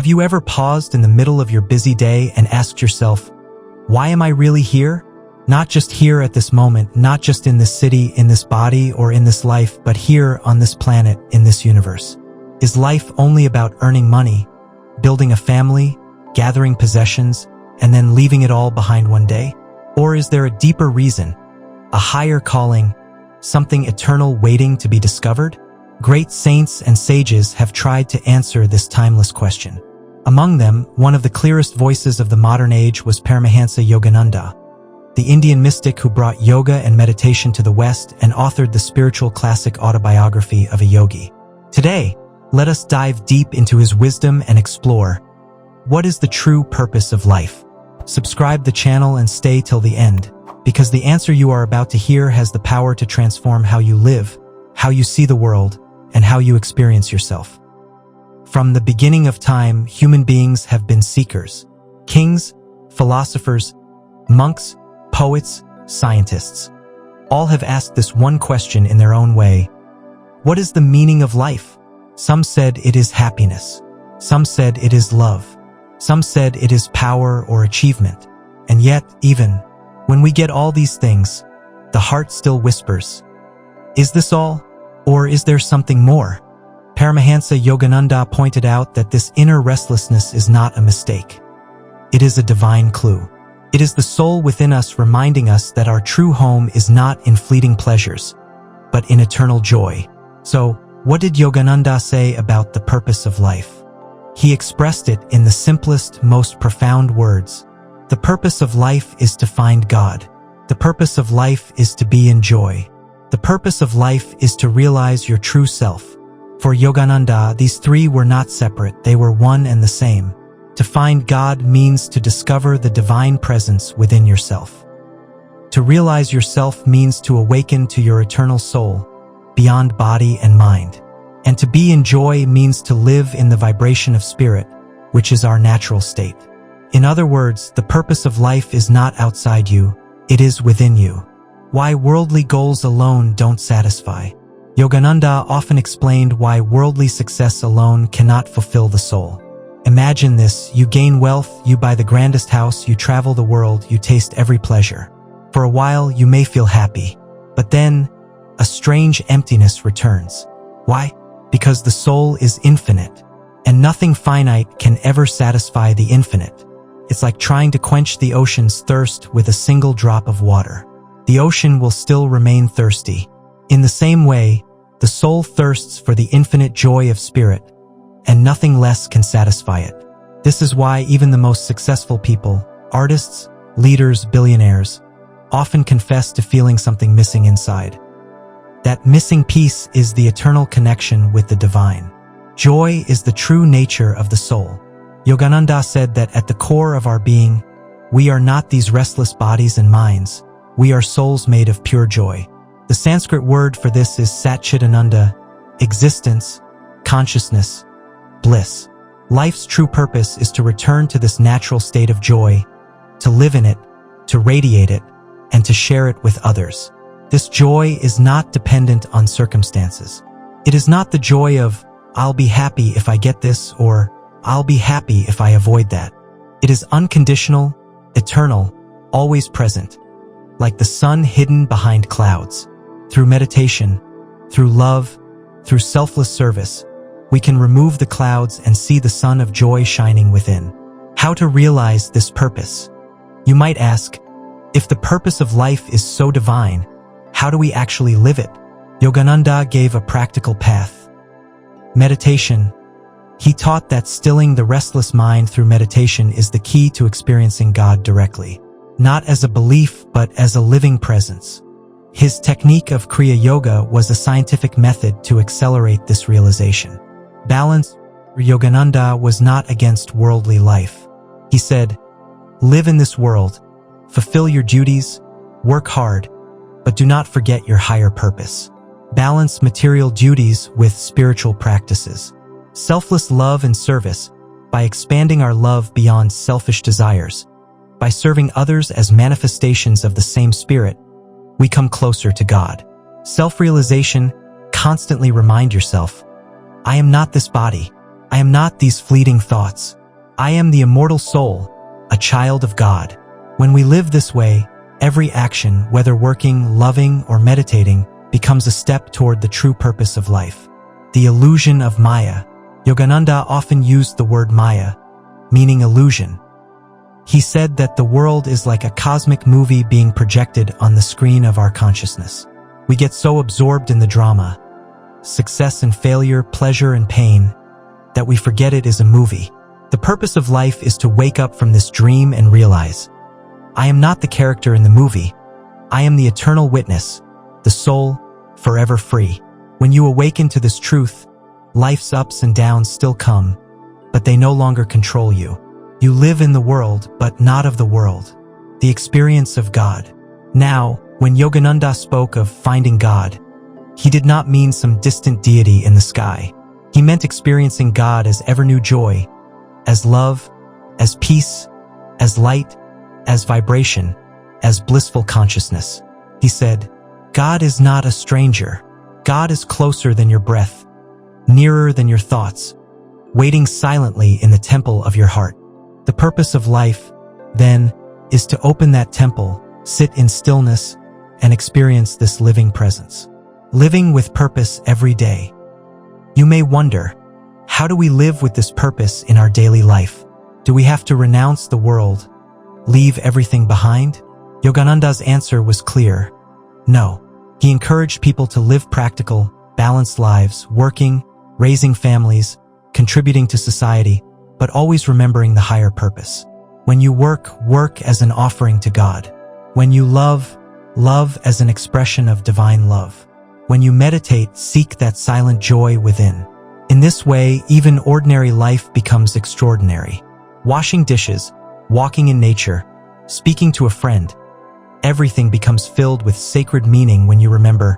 you ever paused in the middle of your busy day and asked yourself, why am I really here? Not just here at this moment, not just in this city, in this body, or in this life, but here on this planet, in this universe. Is life only about earning money, building a family, gathering possessions, and then leaving it all behind one day? Or is there a deeper reason, a higher calling, something eternal waiting to be discovered? Great saints and sages have tried to answer this timeless question. Among them, one of the clearest voices of the modern age was Paramahansa Yogananda, the Indian mystic who brought yoga and meditation to the West and authored the spiritual classic Autobiography of a Yogi. Today, let us dive deep into his wisdom and explore, what is the true purpose of life? Subscribe the channel and stay till the end, because the answer you are about to hear has the power to transform how you live, how you see the world, and how you experience yourself. From the beginning of time, human beings have been seekers. Kings, philosophers, monks, poets, scientists. All have asked this one question in their own way. What is the meaning of life? Some said it is happiness. Some said it is love. Some said it is power or achievement. And yet, even when we get all these things, the heart still whispers, is this all? Or is there something more? Paramahansa Yogananda pointed out that this inner restlessness is not a mistake. It is a divine clue. It is the soul within us reminding us that our true home is not in fleeting pleasures, but in eternal joy. So, what did Yogananda say about the purpose of life? He expressed it in the simplest, most profound words. The purpose of life is to find God. The purpose of life is to be in joy. The purpose of life is to realize your true self. For Yogananda, these three were not separate, they were one and the same. To find God means to discover the divine presence within yourself. To realize yourself means to awaken to your eternal soul, beyond body and mind. And to be in joy means to live in the vibration of spirit, which is our natural state. In other words, the purpose of life is not outside you, it is within you. Why worldly goals alone don't satisfy. Yogananda often explained why worldly success alone cannot fulfill the soul. Imagine this, you gain wealth, you buy the grandest house, you travel the world, you taste every pleasure. For a while, you may feel happy, but then a strange emptiness returns. Why? Because the soul is infinite, and nothing finite can ever satisfy the infinite. It's like trying to quench the ocean's thirst with a single drop of water. The ocean will still remain thirsty. In the same way, the soul thirsts for the infinite joy of spirit, and nothing less can satisfy it. This is why even the most successful people, artists, leaders, billionaires, often confess to feeling something missing inside. That missing piece is the eternal connection with the divine. Joy is the true nature of the soul. Yogananda said that at the core of our being, we are not these restless bodies and minds, we are souls made of pure joy. The Sanskrit word for this is Satchidananda, existence, consciousness, bliss. Life's true purpose is to return to this natural state of joy, to live in it, to radiate it, and to share it with others. This joy is not dependent on circumstances. It is not the joy of, I'll be happy if I get this, or I'll be happy if I avoid that. It is unconditional, eternal, always present, like the sun hidden behind clouds. Through meditation, through love, through selfless service, we can remove the clouds and see the sun of joy shining within. How to realize this purpose? You might ask, if the purpose of life is so divine, how do we actually live it? Yogananda gave a practical path. Meditation. He taught that stilling the restless mind through meditation is the key to experiencing God directly, not as a belief but as a living presence. His technique of Kriya Yoga was a scientific method to accelerate this realization. Balance. Yogananda was not against worldly life. He said, live in this world, fulfill your duties, work hard, but do not forget your higher purpose. Balance material duties with spiritual practices. Selfless love and service, by expanding our love beyond selfish desires, by serving others as manifestations of the same spirit, we come closer to God. Self-realization, constantly remind yourself, I am not this body, I am not these fleeting thoughts. I am the immortal soul, a child of God. When we live this way, every action, whether working, loving, or meditating, becomes a step toward the true purpose of life. The illusion of Maya. Yogananda often used the word Maya, meaning illusion. He said that the world is like a cosmic movie being projected on the screen of our consciousness. We get so absorbed in the drama, success and failure, pleasure and pain, that we forget it is a movie. The purpose of life is to wake up from this dream and realize, I am not the character in the movie. I am the eternal witness, the soul, forever free. When you awaken to this truth, life's ups and downs still come, but they no longer control you. You live in the world, but not of the world. The experience of God. Now, when Yogananda spoke of finding God, he did not mean some distant deity in the sky. He meant experiencing God as ever-new joy, as love, as peace, as light, as vibration, as blissful consciousness. He said, God is not a stranger. God is closer than your breath, nearer than your thoughts, waiting silently in the temple of your heart. The purpose of life, then, is to open that temple, sit in stillness, and experience this living presence. Living with purpose every day. You may wonder, how do we live with this purpose in our daily life? Do we have to renounce the world, leave everything behind? Yogananda's answer was clear. No. He encouraged people to live practical, balanced lives, working, raising families, contributing to society, but always remembering the higher purpose. When you work, work as an offering to God. When you love, love as an expression of divine love. When you meditate, seek that silent joy within. In this way, even ordinary life becomes extraordinary. Washing dishes, walking in nature, speaking to a friend, everything becomes filled with sacred meaning when you remember,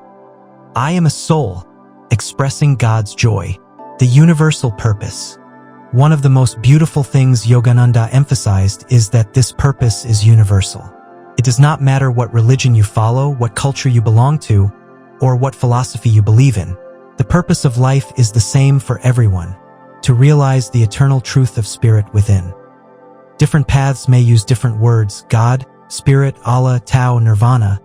I am a soul, expressing God's joy, the universal purpose. One of the most beautiful things Yogananda emphasized is that this purpose is universal. It does not matter what religion you follow, what culture you belong to, or what philosophy you believe in. The purpose of life is the same for everyone, to realize the eternal truth of spirit within. Different paths may use different words, God, Spirit, Allah, Tao, Nirvana,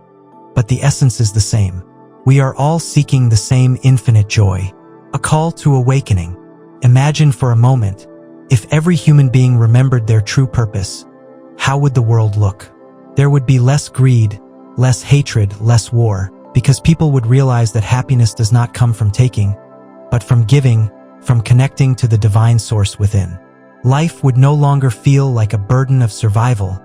but the essence is the same. We are all seeking the same infinite joy, a call to awakening. Imagine for a moment, if every human being remembered their true purpose, how would the world look? There would be less greed, less hatred, less war, because people would realize that happiness does not come from taking, but from giving, from connecting to the divine source within. Life would no longer feel like a burden of survival,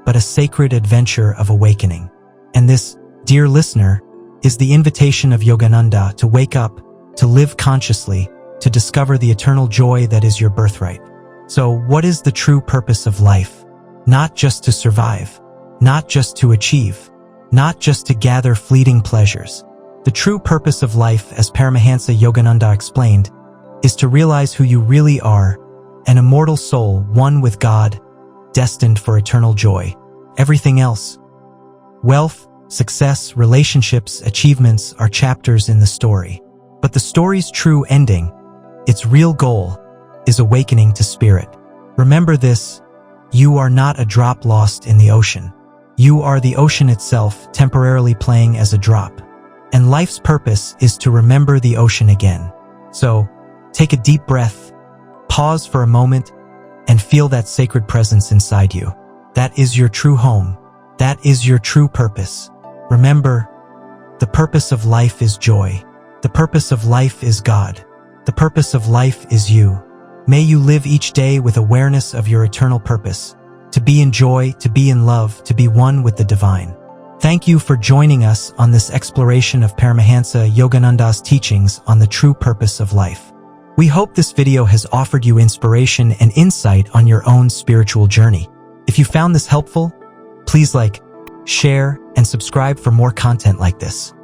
but a sacred adventure of awakening. And this, dear listener, is the invitation of Yogananda to wake up, to live consciously, to discover the eternal joy that is your birthright. So, what is the true purpose of life? Not just to survive, not just to achieve, not just to gather fleeting pleasures. The true purpose of life, as Paramahansa Yogananda explained, is to realize who you really are, an immortal soul, one with God, destined for eternal joy. Everything else, wealth, success, relationships, achievements, are chapters in the story. But the story's true ending, its real goal, is awakening to spirit. Remember this, you are not a drop lost in the ocean. You are the ocean itself, temporarily playing as a drop. And life's purpose is to remember the ocean again. So, take a deep breath, pause for a moment, and feel that sacred presence inside you. That is your true home. That is your true purpose. Remember, the purpose of life is joy. The purpose of life is God. The purpose of life is you. May you live each day with awareness of your eternal purpose, to be in joy, to be in love, to be one with the divine. Thank you for joining us on this exploration of Paramahansa Yogananda's teachings on the true purpose of life. We hope this video has offered you inspiration and insight on your own spiritual journey. If you found this helpful, please like, share, and subscribe for more content like this.